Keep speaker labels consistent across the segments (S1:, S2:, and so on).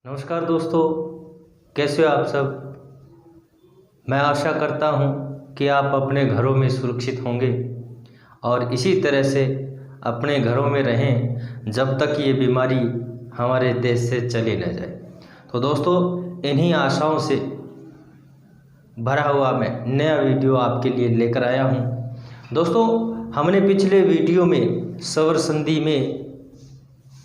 S1: नमस्कार दोस्तों, कैसे हो आप सब। मैं आशा करता हूँ कि आप अपने घरों में सुरक्षित होंगे और इसी तरह से अपने घरों में रहें जब तक ये बीमारी हमारे देश से चली न जाए। तो दोस्तों, इन्हीं आशाओं से भरा हुआ मैं नया वीडियो आपके लिए लेकर आया हूँ। दोस्तों, हमने पिछले वीडियो में स्वर संधि में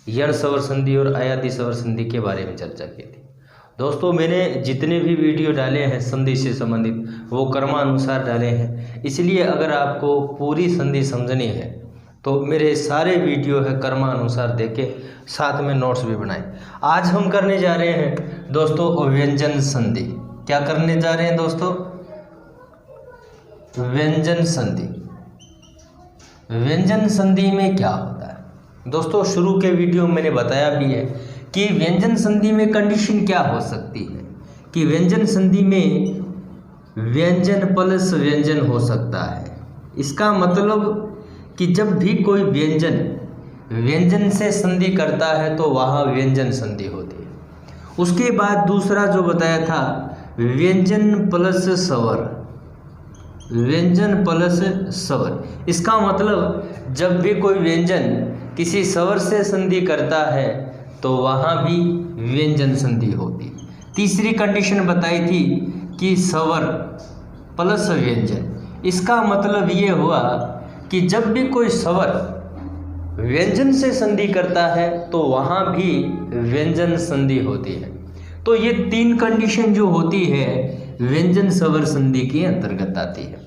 S1: यण स्वर संधि और अयादी स्वर संधि के बारे में चर्चा की थी। दोस्तों, मैंने जितने भी वीडियो डाले हैं संधि से संबंधित वो क्रमानुसार डाले हैं, इसलिए अगर आपको पूरी संधि समझनी है तो मेरे सारे वीडियो है क्रमानुसार देखे, साथ में नोट्स भी बनाए। आज हम करने जा रहे हैं दोस्तों व्यंजन संधि। क्या करने जा रहे हैं दोस्तों? व्यंजन संधि। व्यंजन संधि में क्या होता है दोस्तों? शुरू के वीडियो में मैंने बताया भी है कि व्यंजन संधि में कंडीशन क्या हो सकती है कि व्यंजन संधि में व्यंजन प्लस व्यंजन हो सकता है। इसका मतलब कि जब भी कोई व्यंजन व्यंजन से संधि करता है तो वहाँ व्यंजन संधि होती है। उसके बाद दूसरा जो बताया था व्यंजन प्लस स्वर। व्यंजन प्लस स्वर, इसका मतलब जब भी कोई व्यंजन किसी स्वर से संधि करता है तो वहाँ भी व्यंजन संधि होती। तीसरी कंडीशन बताई थी कि स्वर प्लस व्यंजन। इसका मतलब ये हुआ कि जब भी कोई स्वर व्यंजन से संधि करता है तो वहाँ भी व्यंजन संधि होती है। तो ये तीन कंडीशन जो होती है व्यंजन स्वर संधि के अंतर्गत आती है।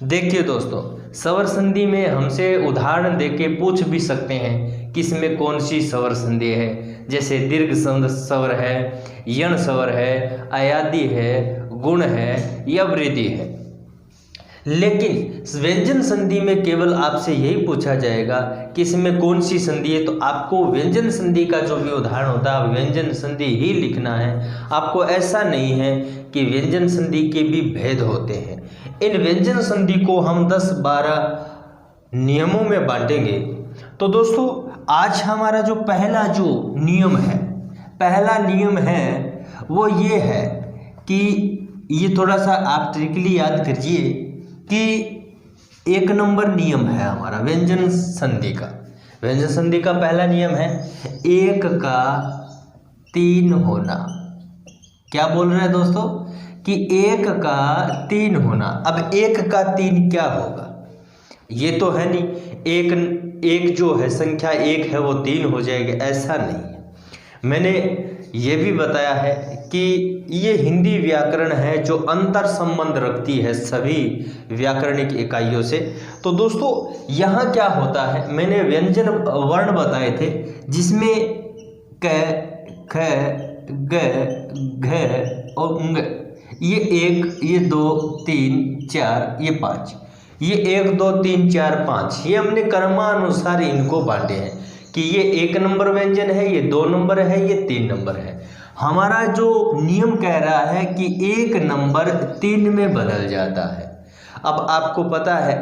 S1: देखिए दोस्तों, स्वर संधि में हमसे उदाहरण देके पूछ भी सकते हैं कि इसमें कौन सी स्वर संधि है। जैसे दीर्घ स्वर है, यण स्वर है, अयादी है, गुण है या वृद्धि है। लेकिन व्यंजन संधि में केवल आपसे यही पूछा जाएगा कि इसमें कौन सी संधि है, तो आपको व्यंजन संधि का जो भी उदाहरण होता है व्यंजन संधि ही लिखना है। आपको ऐसा नहीं है कि व्यंजन संधि के भी भेद होते हैं। इन व्यंजन संधि को हम 10-12 नियमों में बांटेंगे। तो दोस्तों, आज हमारा जो पहला नियम है वो ये है कि ये थोड़ा सा आप ट्रिकली याद करिए कि 1 नंबर नियम है हमारा व्यंजन संधि का। व्यंजन संधि का पहला नियम है 1 का 3 होना। क्या बोल रहे हैं दोस्तों कि 1 का 3 होना। अब 1 का 3 क्या होगा? ये तो है नहीं एक जो है संख्या 1 है वो 3 हो जाएगी, ऐसा नहीं है। मैंने ये भी बताया है कि ये हिंदी व्याकरण है जो अंतर संबंध रखती है सभी व्याकरणिक इकाइयों से। तो दोस्तों, यहाँ क्या होता है, मैंने व्यंजन वर्ण बताए थे जिसमें क, ख, ग, घ और ङ, ये 1, ये 2, 3, 4, ये 5, ये 1, 2, 3, 4, 5, ये हमने क्रमानुसार इनको बांटे हैं कि ये 1 नंबर व्यंजन है, ये 2 नंबर है, ये 3 नंबर है। हमारा जो नियम कह रहा है कि 1 नंबर 3 में बदल जाता है। अब आपको पता है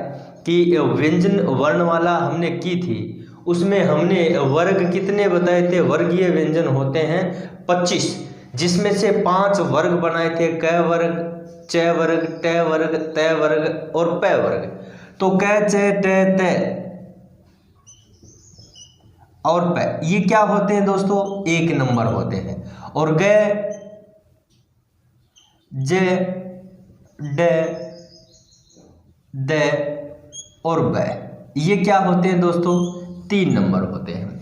S1: कि व्यंजन वर्णमाला हमने की थी, उसमें हमने वर्ग कितने बताए थे? वर्गीय व्यंजन होते हैं 25, जिसमें से 5 वर्ग बनाए थे, क वर्ग, च वर्ग, ट वर्ग, त वर्ग और प वर्ग। तो क, च, ट, त और प ये क्या होते हैं दोस्तों? 1 नंबर होते हैं। और ग, ज, ड, द और ब ये क्या होते हैं दोस्तों? 3 नंबर होते हैं।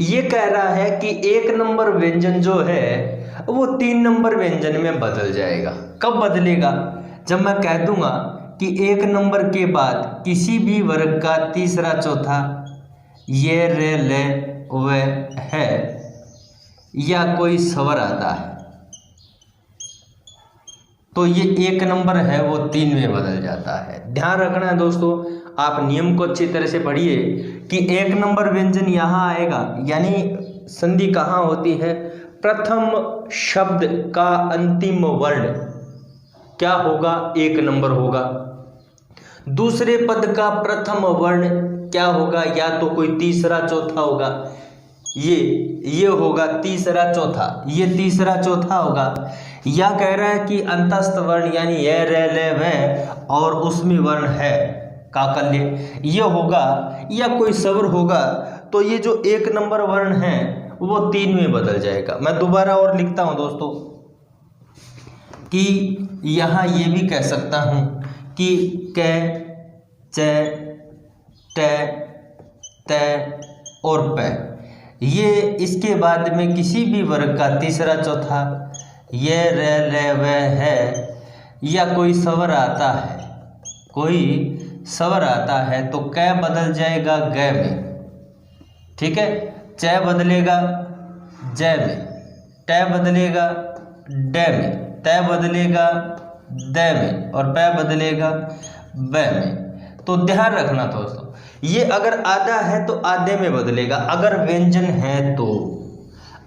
S1: ये कह रहा है कि 1 नंबर व्यंजन जो है वो 3 नंबर व्यंजन में बदल जाएगा। कब बदलेगा? जब मैं कह दूंगा कि 1 नंबर के बाद किसी भी वर्ग का तीसरा चौथा ये, रे, ले, व, है या कोई स्वर आता है तो ये 1 नंबर है वो 3 में बदल जाता है। ध्यान रखना है दोस्तों, आप नियम को अच्छी तरह से पढ़िए कि 1 नंबर व्यंजन यहाँ आएगा, यानी संधि कहाँ होती है? प्रथम शब्द का अंतिम वर्ण क्या होगा? 1 नंबर होगा। दूसरे पद का प्रथम वर्ण क्या होगा? या तो कोई तीसरा चौथा होगा ये होगा तीसरा चौथा, ये तीसरा चौथा होगा। या कह रहा है कि अंतस्थ वर्ण यानी ये रे ले वे और उसमें वर्ण है काकल्य, ये होगा। या कोई स्वर होगा तो ये जो 1 नंबर वर्ण है वो 3 में बदल जाएगा। मैं दोबारा और लिखता हूं दोस्तों कि यहाँ ये भी कह सकता हूँ कि कै, चे, टे, ते और पै, ये इसके बाद में किसी भी वर्ग का तीसरा चौथा ये रे ले वे है या कोई स्वर आता है, कोई स्वर आता है तो कै बदल जाएगा ग में, ठीक है। च बदलेगा ज में, ट बदलेगा ड में, त बदलेगा द में और प बदलेगा ब में। तो ध्यान रखना दोस्तों, ये अगर आधा है तो आधे में बदलेगा, अगर व्यंजन है तो।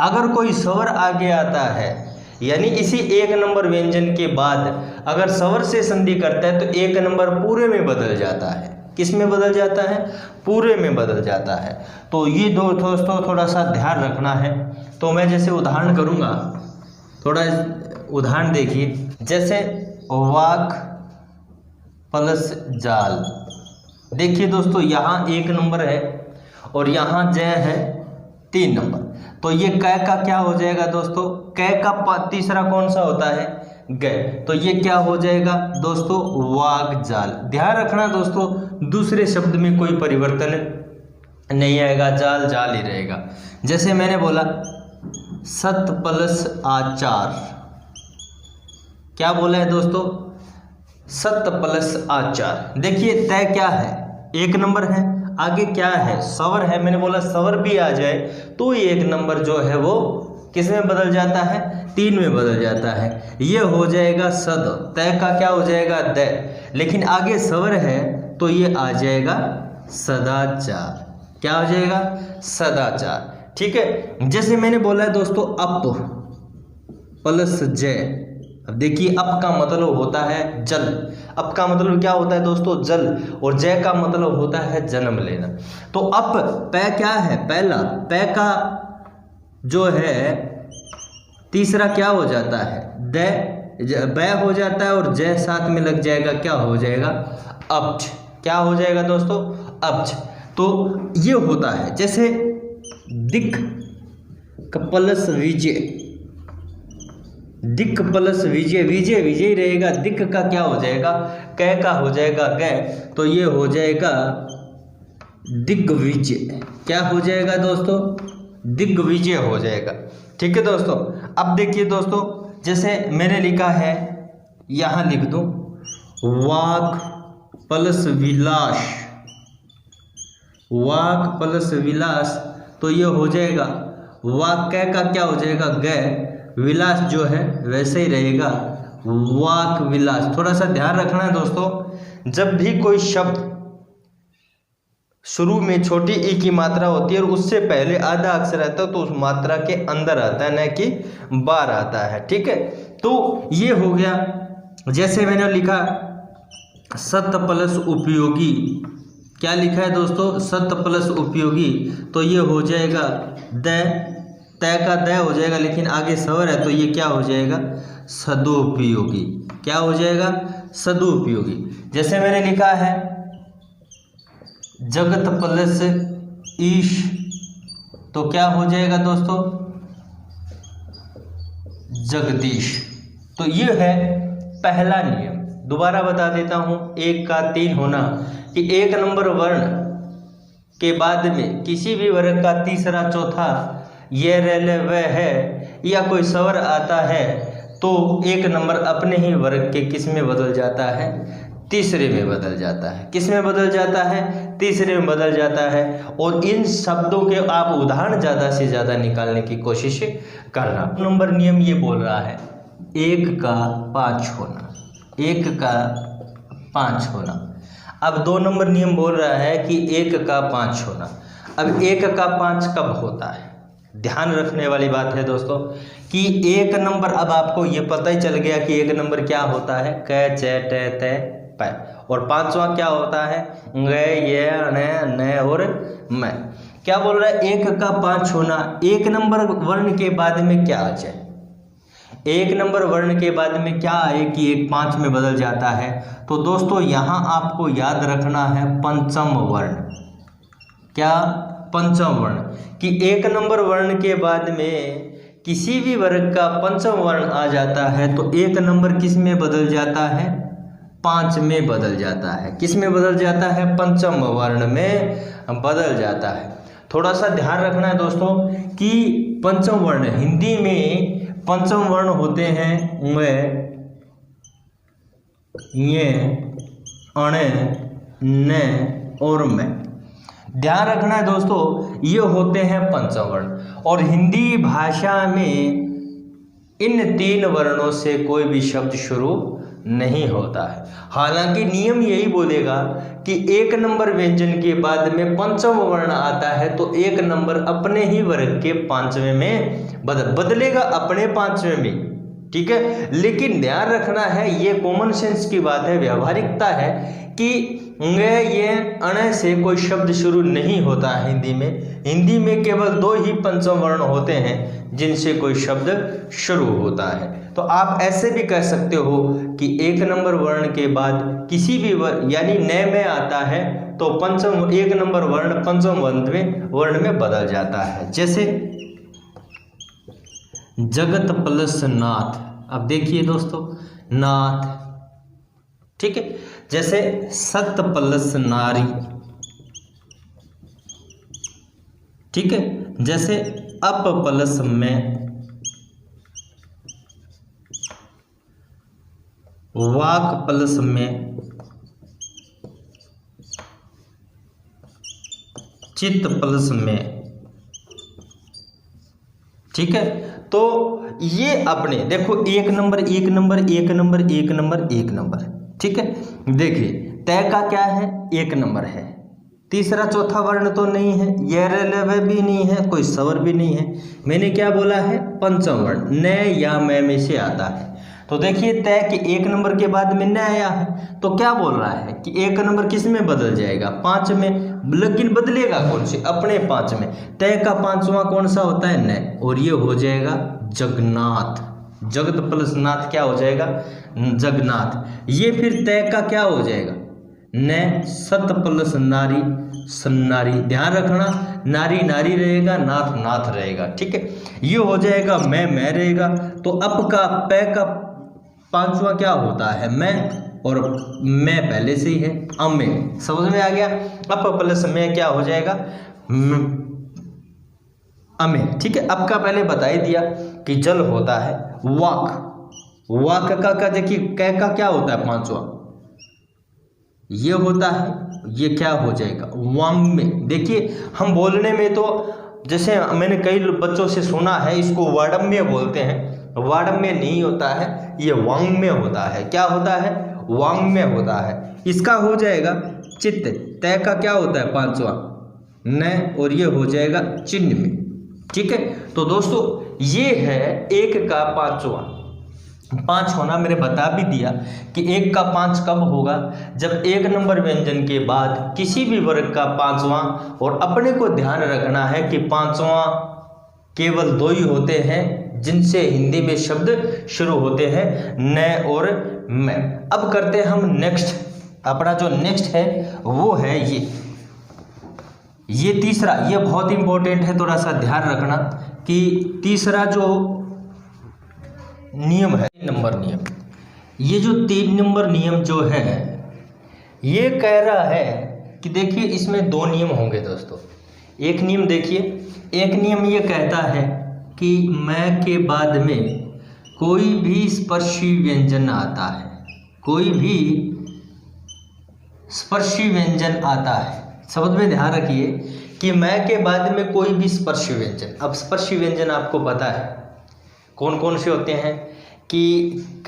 S1: अगर कोई स्वर आगे आता है यानी इसी 1 नंबर व्यंजन के बाद अगर स्वर से संधि करता है तो 1 नंबर पूरे में बदल जाता है। किस में बदल जाता है? पूरे में बदल जाता है। तो ये दोस्तों थोड़ा सा ध्यान रखना है। तो मैं जैसे उदाहरण करूँगा, थोड़ा उदाहरण देखिए, जैसे वाक प्लस जाल। देखिए दोस्तों, यहाँ 1 नंबर है और यहाँ ज है 3 नंबर, तो ये कै का क्या हो जाएगा दोस्तों? कै का तीसरा कौन सा होता है? गए, तो ये क्या हो जाएगा दोस्तों? वाग जाल। ध्यान रखना दोस्तों, दूसरे शब्द में कोई परिवर्तन नहीं आएगा, जाल जाल ही रहेगा। जैसे मैंने बोला सत प्लस आचार, क्या बोला है दोस्तों? सत प्लस आचार। देखिए तय क्या है? 1 नंबर है, आगे क्या है? स्वर है। मैंने बोला स्वर भी आ जाए तो 1 नंबर जो है वो किस में बदल जाता है? 3 में बदल जाता है। ये हो जाएगा सद। तय का क्या हो जाएगा? द। लेकिन आगे स्वर है तो ये आ जाएगा सदाचार। क्या हो जाएगा? सदाचार। ठीक है। जैसे मैंने बोला है दोस्तों अप प्लस जय। अब देखिए अप का मतलब होता है जल। अप का मतलब क्या होता है दोस्तों? जल। और जय का मतलब होता है जन्म लेना। तो अप पै क्या है? पहला। पै का जो है तीसरा क्या हो जाता है? द बै हो जाता है और जय साथ में लग जाएगा, क्या हो जाएगा? अब्ज। क्या हो जाएगा दोस्तों? अब्ज। तो ये होता है। जैसे दिक प्लस विजय, दिक प्लस विजय, विजय विजय रहेगा। दिक का क्या हो जाएगा? कै का हो जाएगा कै, तो ये हो जाएगा दिग्विजय। क्या हो जाएगा दोस्तों? दिग्विजय हो जाएगा। ठीक है दोस्तों। अब देखिए दोस्तों, जैसे मैंने लिखा है, यहाँ लिख दूं वाक प्लस विलास, वाक प्लस विलास, तो ये हो जाएगा वाक्य का क्या हो जाएगा? ग। विलास जो है वैसे ही रहेगा वाक विलास। थोड़ा सा ध्यान रखना है दोस्तों, जब भी कोई शब्द शुरू में छोटी ई की मात्रा होती है और उससे पहले आधा अक्षर आता है तो उस मात्रा के अंदर आता है, न कि बाहर आता है। ठीक है। तो ये हो गया। जैसे मैंने लिखा सत प्लस उपयोगी, क्या लिखा है दोस्तों? सत प्लस उपयोगी, तो ये हो जाएगा द। तय का द हो जाएगा, लेकिन आगे स्वर है तो ये क्या हो जाएगा? सदुपयोगी। क्या हो जाएगा? सदुपयोगी। जैसे मैंने लिखा है जगत प्लस ईश, तो क्या हो जाएगा दोस्तों? जगदीश। तो ये है पहला नियम। दोबारा बता देता हूं, 1 का 3 होना, कि 1 नंबर वर्ण के बाद में किसी भी वर्ग का तीसरा चौथा ये रेले वह है या कोई स्वर आता है तो 1 नंबर अपने ही वर्ग के किस में बदल जाता है? तीसरे में बदल जाता है। किस में बदल जाता है? तीसरे में बदल जाता है। और इन शब्दों के आप उदाहरण ज़्यादा से ज़्यादा निकालने की कोशिश करना। नंबर नियम ये बोल रहा है 1 का 5 होना, 1 का 5 होना। अब 2 नंबर नियम बोल रहा है कि 1 का 5 होना। अब 1 का 5 कब होता है? ध्यान रखने वाली बात है दोस्तों कि 1 नंबर, अब आपको ये पता ही चल गया कि 1 नंबर क्या होता है? क, च, ट, त, प। और 5वां क्या होता है? ग, ये, न और मैं। क्या बोल रहा है, 1 का 5 होना, 1 नंबर वर्ण के बाद में क्या आ जाए, 1 नंबर वर्ण के बाद में क्या आए कि 1 5 में बदल जाता है। तो दोस्तों यहाँ आपको याद रखना है पंचम वर्ण, क्या, पंचम वर्ण, कि 1 नंबर वर्ण के बाद में किसी भी वर्ग का पंचम वर्ण आ जाता है तो 1 नंबर किस में बदल जाता है, 5 में बदल जाता है। किस में बदल जाता है, पंचम वर्ण में बदल जाता है। थोड़ा सा ध्यान रखना है दोस्तों कि पंचम वर्ण, हिंदी में पंचम वर्ण होते हैं वे, ये, अणे, ने और में। ध्यान रखना है दोस्तों, ये होते हैं पंचम वर्ण। और हिंदी भाषा में इन 3 वर्णों से कोई भी शब्द शुरू नहीं होता है। हालांकि नियम यही बोलेगा कि 1 नंबर व्यंजन के बाद में पंचम वर्ण आता है तो 1 नंबर अपने ही वर्ग के 5वें में बदलेगा, अपने 5वें में, ठीक है। लेकिन ध्यान रखना है, ये कॉमन सेंस की बात है, व्यवहारिकता है कि ये अण से कोई शब्द शुरू नहीं होता है हिंदी में। हिंदी में केवल 2 ही पंचम वर्ण होते हैं जिनसे कोई शब्द शुरू होता है। तो आप ऐसे भी कह सकते हो कि 1 नंबर वर्ण के बाद किसी भी यानी न में आता है तो पंचम 1 नंबर वर्ण पंचम वर्ण में बदल जाता है। जैसे जगत प्लस नाथ, अब देखिए दोस्तों, नाथ, ठीक है। जैसे सत प्लस नारी, ठीक है। जैसे अप प्लस में, वाक प्लस में, चित्त प्लस में, ठीक है। तो ये अपने देखो 1 number 1 number 1 number 1 number 1 number, ठीक है। देखिए तय का क्या है, 1 नंबर है, तीसरा चौथा वर्ण तो नहीं है, ये रेलवे भी नहीं है, कोई स्वर भी नहीं है। मैंने क्या बोला है, पंचम वर्ण न या में से आता है। तो देखिए तय के 1 नंबर के बाद में न आया है तो क्या बोल रहा है कि 1 नंबर किस में बदल जाएगा, 5 में। लेकिन बदलेगा कौन से, अपने 5 में। तय का 5वां कौन सा होता है, न, और ये हो जाएगा जगन्नाथ। जगत प्लस नाथ क्या हो जाएगा, जगन्नाथ। ये फिर तय का क्या हो जाएगा, न, सत प्लस नारी, सन्नारी। ध्यान रखना, नारी नारी रहेगा, नाथ नाथ रहेगा, ठीक है। ये हो जाएगा मैं रहेगा। तो अप का पै का 5वां क्या होता है, मैं, और मैं पहले से ही है, अमे। समझ में आ गया। अप प्लस में क्या हो जाएगा, अमे, ठीक है। अब का पहले बता ही दिया कि जल होता है वाक, वाक का देखिए कै का क्या होता है 5वां, ये होता है, ये क्या हो जाएगा, वांग में। देखिए हम बोलने में तो जैसे मैंने कई बच्चों से सुना है इसको वाडम्य बोलते हैं, वाडम्य नहीं होता है, ये वांग में होता है। क्या होता है, वांग में होता है। इसका हो जाएगा चित्त। तय का क्या होता है 5वां, न, और ये हो जाएगा चिन्ह में, ठीक है। तो दोस्तों ये है 1 का 5वां। 5 होना मैंने बता भी दिया कि 1 का 5 कब होगा, जब 1 नंबर व्यंजन के बाद किसी भी वर्ग का 5वां। और अपने को ध्यान रखना है कि 5वां केवल 2 ही होते हैं जिनसे हिंदी में शब्द शुरू होते हैं, न और में। अब करते हैं हम नेक्स्ट, अपना जो नेक्स्ट है वो है ये तीसरा, ये बहुत इंपॉर्टेंट है, थोड़ा सा ध्यान रखना कि तीसरा जो नियम है, 3 नंबर नियम। ये जो 3 नंबर नियम जो है ये कह रहा है कि देखिए इसमें 2 नियम होंगे दोस्तों। एक नियम देखिए, एक नियम ये कहता है कि मैं के बाद में कोई भी स्पर्शी व्यंजन आता है, कोई भी स्पर्शी व्यंजन आता है। समझ में ध्यान रखिए कि मैं के बाद में कोई भी स्पर्शी व्यंजन। अब स्पर्शी व्यंजन आपको पता है कौन कौन से होते हैं कि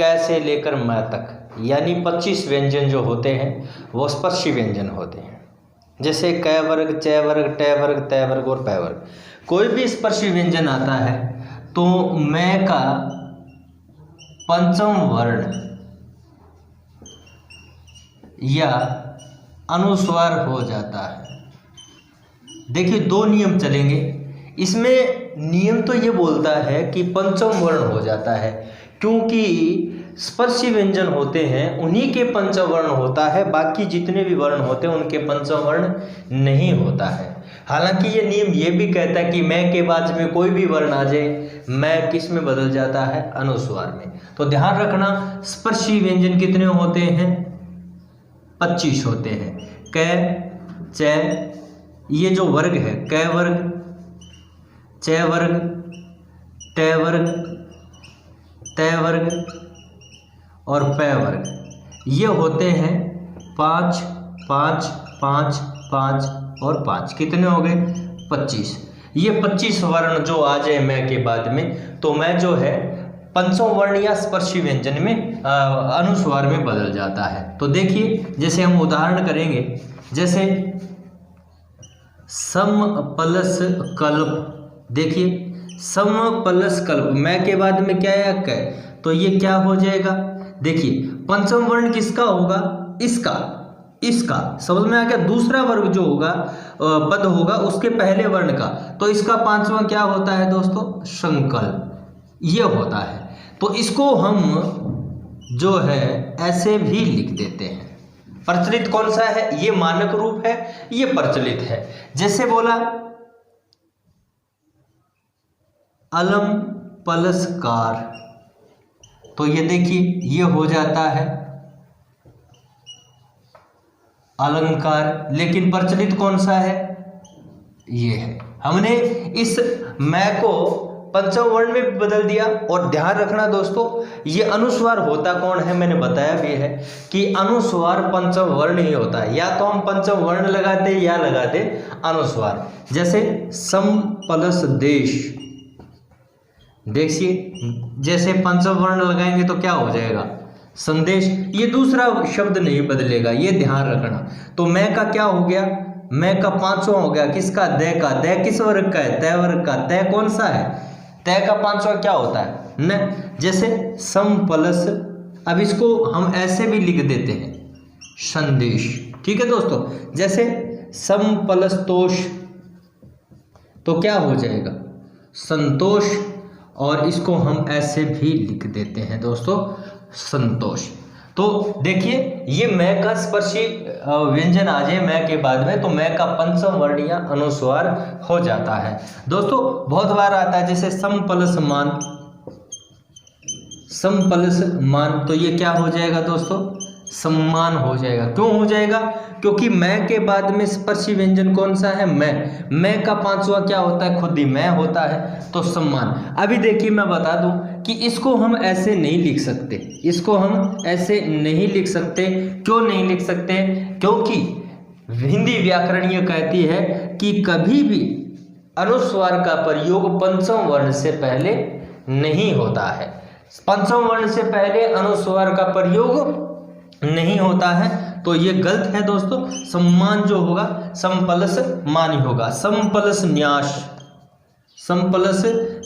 S1: क से लेकर म तक, यानी 25 व्यंजन जो होते हैं वो स्पर्शी व्यंजन होते हैं। जैसे क वर्ग, च वर्ग, ट वर्ग, त वर्ग और पै वर्ग। कोई भी स्पर्शी व्यंजन आता है तो मैं का पंचम वर्ण या अनुस्वार हो जाता है, देखिए दो नियम चलेंगे इसमें। नियम तो ये बोलता है कि पंचम वर्ण हो जाता है, क्योंकि स्पर्शी व्यंजन होते हैं उन्हीं के पंचम वर्ण होता है, बाकी जितने भी वर्ण होते हैं उनके पंचम वर्ण नहीं होता है। हालांकि ये नियम ये भी कहता है कि मैं के बाद में कोई भी वर्ण आ जाए, मैं किस में बदल जाता है, अनुस्वार में। तो ध्यान रखना स्पर्शी व्यंजन कितने होते हैं, 25 होते हैं। क, च, ये जो वर्ग है क वर्ग, च वर्ग, ट वर्ग, त वर्ग और प वर्ग, ये होते हैं 5 5 5 5 और 5, कितने हो गए 25। ये 25 वर्ण जो आ जाए मैं के बाद में, तो मैं जो है पंचम वर्ण या स्पर्शी व्यंजन में अनुस्वार में बदल जाता है। तो देखिए जैसे हम उदाहरण करेंगे, जैसे सम प्लस कल्प, देखिए सम प्लस कल्प मैं के बाद में क्या है क, तो ये क्या हो जाएगा, देखिए पंचम वर्ण किसका होगा, इसका, इसका समझ में आ गया। दूसरा वर्ग जो होगा पद होगा उसके पहले वर्ण का, तो इसका पांचवा क्या होता है दोस्तों, संकल्प, ये होता है। तो इसको हम जो है ऐसे भी लिख देते हैं। प्रचलित कौन सा है, ये मानक रूप है, ये प्रचलित है। जैसे बोला अलम प्लस कार, तो ये देखिए ये हो जाता है अलंकार, लेकिन प्रचलित कौन सा है, ये है। हमने इस मैं को पंचम वर्ण में बदल दिया। और ध्यान रखना दोस्तों, ये अनुस्वार होता कौन है, मैंने बताया भी है कि अनुस्वार पंचम वर्ण ही होता है, या तो हम पंचम वर्ण लगाते या लगाते अनुस्वार। जैसे सम प्लस देश, देखिए जैसे पंचम वर्ण लगाएंगे तो क्या हो जाएगा, संदेश, ये दूसरा शब्द नहीं बदलेगा, ये ध्यान रखना। तो मैं का क्या हो गया, मैं का पांचवा हो गया, किसका, दे का। दे किस वर्ग का है, तय वर्ग का। तय कौन सा है, तय का पांचवा क्या होता है, न। जैसे सम प्लस, अब इसको हम ऐसे भी लिख देते हैं संदेश, ठीक है दोस्तों। जैसे सम प्लस तोष, तो क्या हो जाएगा, संतोष, और इसको हम ऐसे भी लिख देते हैं दोस्तों संतोष। तो देखिए ये मैं का स्पर्शी व्यंजन आ जाए मैं के बाद में, तो मैं का पंचम वर्ण या अनुस्वार हो जाता है दोस्तों। बहुत बार आता है जैसे सम प्लस मान, सम प्लस मान, तो ये क्या हो जाएगा दोस्तों, सम्मान हो जाएगा। क्यों हो जाएगा, क्योंकि मैं के बाद में स्पर्शी व्यंजन कौन सा है, मैं का पांचवा क्या होता है, खुद ही मैं होता है, तो सम्मान। अभी देखिए मैं बता दूं कि इसको हम ऐसे नहीं लिख सकते, इसको हम ऐसे नहीं लिख सकते। क्यों नहीं लिख सकते, क्योंकि हिंदी व्याकरण ये कहती है कि कभी भी अनुस्वार का प्रयोग पंचम वर्ण से पहले नहीं होता है। पंचम वर्ण से पहले अनुस्वार का प्रयोग नहीं होता है, तो ये गलत है दोस्तों। सम्मान जो होगा सम प्लस मान ही होगा, सम प्लस न्यास, सम प्लस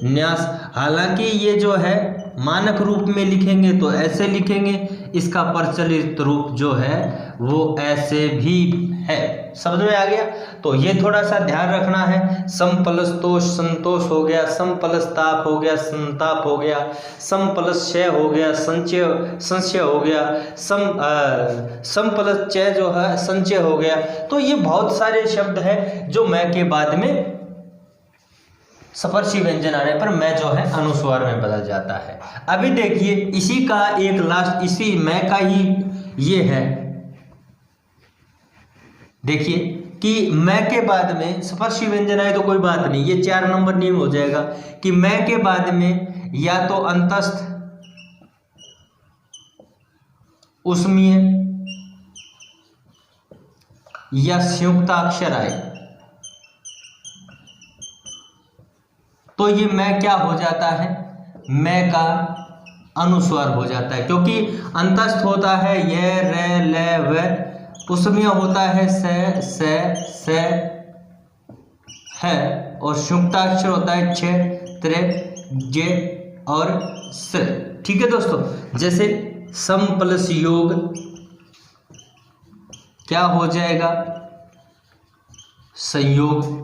S1: न्यास। हालांकि ये जो है मानक रूप में लिखेंगे तो ऐसे लिखेंगे, इसका प्रचलित रूप जो है वो ऐसे भी है। समझ में आ गया, तो ये थोड़ा सा ध्यान रखना है। सम प्लस तोष संतोष हो गया, सम प्लस ताप हो गया संताप हो गया, सम प्लस क्षय हो गया संचय संशय हो गया, सम प्लस चय जो है संचय हो गया। तो ये बहुत सारे शब्द हैं जो मैं के बाद में स्पर्शी व्यंजन आने पर मैं जो है अनुस्वार में बदल जाता है। अभी देखिए इसी का एक लास्ट, इसी मैं का ही ये है, देखिए कि मैं के बाद में स्पर्शी व्यंजन आए तो कोई बात नहीं, ये 4 नंबर नियम हो जाएगा कि मैं के बाद में या तो अंतस्थ, उष्मीय या संयुक्ताक्षर आए तो ये मैं क्या हो जाता है, मैं का अनुस्वार हो जाता है। क्योंकि अंतस्थ होता है ये रे ले व, उष्मीय होता है से है, और संयुक्ताक्षर होता है छ त्रे जे और स। ठीक है दोस्तों, जैसे सम प्लस योग क्या हो जाएगा, संयोग।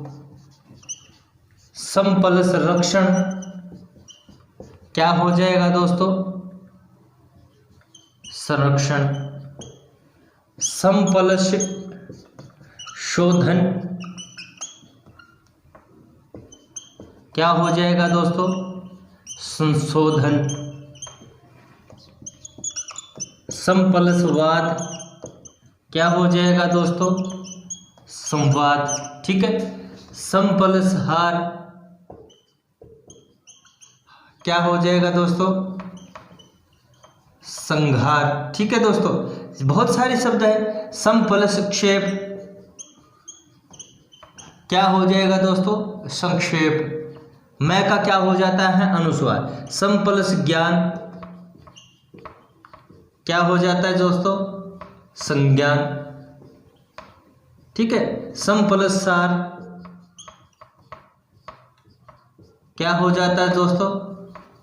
S1: समपलस रक्षण क्या हो जाएगा दोस्तों, संरक्षण। समपलस शोधन क्या हो जाएगा दोस्तों, संशोधन। समपलसवाद क्या हो जाएगा दोस्तों, संवाद। ठीक है। समपलसहार क्या हो जाएगा दोस्तों, संघार। ठीक है दोस्तों, बहुत सारे शब्द है। समपलसक्षेप क्या हो जाएगा दोस्तों, संक्षेप। मैं का क्या हो जाता है, अनुस्वार। समपलस ज्ञान क्या हो जाता है दोस्तों, संज्ञान। ठीक है। समपलस सार क्या हो जाता है दोस्तों,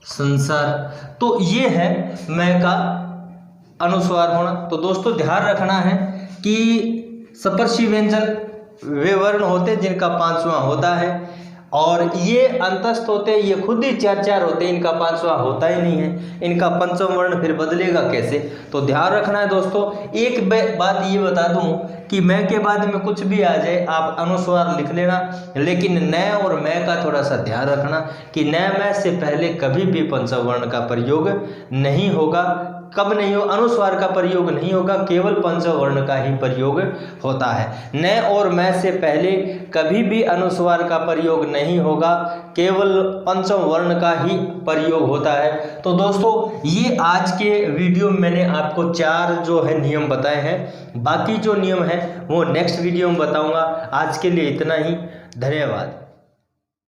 S1: संसार। तो ये है मैं का अनुस्वार होना। तो दोस्तों ध्यान रखना है कि सपर्शी व्यंजन वे वर्ण होते हैं जिनका 5वां होता है, और ये अंतस्थ होते हैं, ये खुद ही 4 होते हैं, इनका 5वां होता ही नहीं है। इनका 5वां वर्ण फिर बदलेगा कैसे, तो ध्यान रखना है दोस्तों। एक बात ये बता दूं कि मैं के बाद में कुछ भी आ जाए आप अनुस्वार लिख लेना, लेकिन न और मैं का थोड़ा सा ध्यान रखना कि न मैं से पहले कभी भी 5वां वर्ण का प्रयोग नहीं होगा। कब नहीं हो, अनुस्वार का प्रयोग नहीं होगा, केवल 5वां वर्ण का ही प्रयोग होता है। न और मैं से पहले कभी भी अनुस्वार का प्रयोग नहीं होगा, केवल 5वां वर्ण का ही प्रयोग होता है। तो दोस्तों ये आज के वीडियो में मैंने आपको 4 जो है नियम बताए हैं, बाकी जो नियम है वो नेक्स्ट वीडियो में बताऊंगा। आज के लिए इतना ही, धन्यवाद।